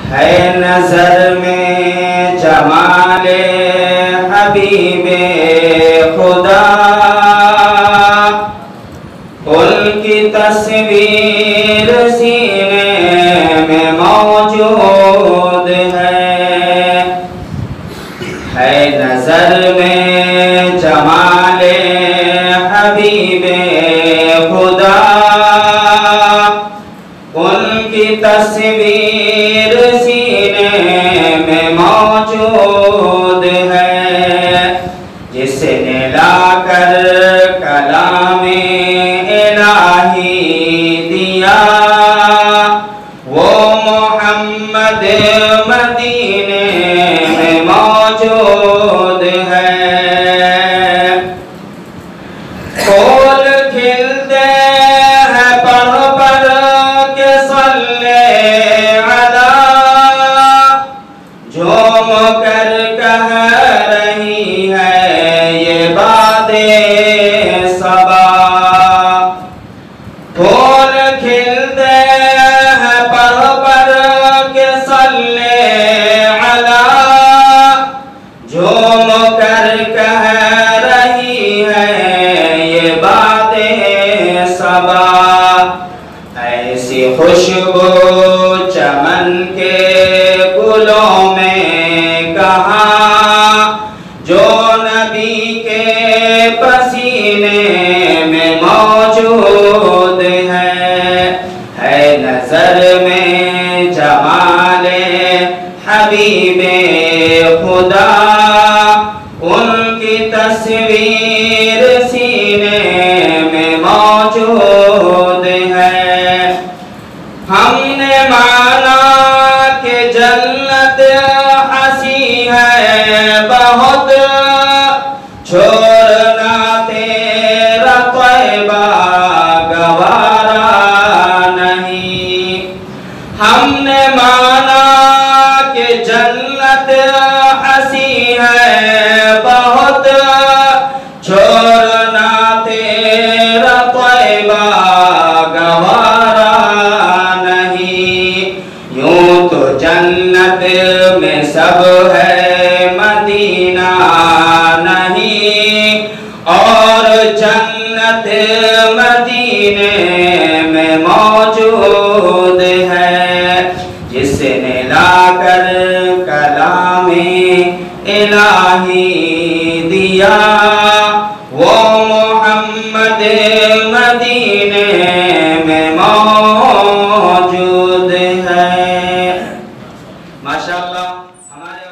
है नजर में जमाले हबीबे खुदा, उनकी तस्वीर सीने में मौजूद है नजर में जमाले हबीबे खुदा, उनकी तस्वीर सीने में मौजूद है। जिसने लाकर कलामे इलाही दिया, वो मोहम्मद मदीने में मौजूद है। फूल खिलते हैं पढ़ पढ़ के सल्ले अला, झूम कर कह रही है ये बातें सबा। फूल खिलते हैं पढ़ पढ़ के सल्ले अला, झूम कर कह रही है ये बातें सबा। ऐसी खुशबू चमन के गुलों में कहाँ, जो नबी के पसीने में मौजूद है नजर में जमाले हबीबे खुदा, उनकी तस्वीर सीने में मौजूद है। हमने माना कि जन्नत हंसी है बहुत, छोड़ना तेरा तौबा गवारा नहीं। हमने माना कि जन्नत हंसी है बहुत, छोड़ना तेरा तौबा गवारा नहीं। यूं तो जन्नत में सब है मदीना नहीं, और जन्नत मदीने में मौजूद है। जिसने लाकर कलामे इलाही दिया, वो मोहम्मद मदीने में मौजूद है। माशाअल्लाह। हमारे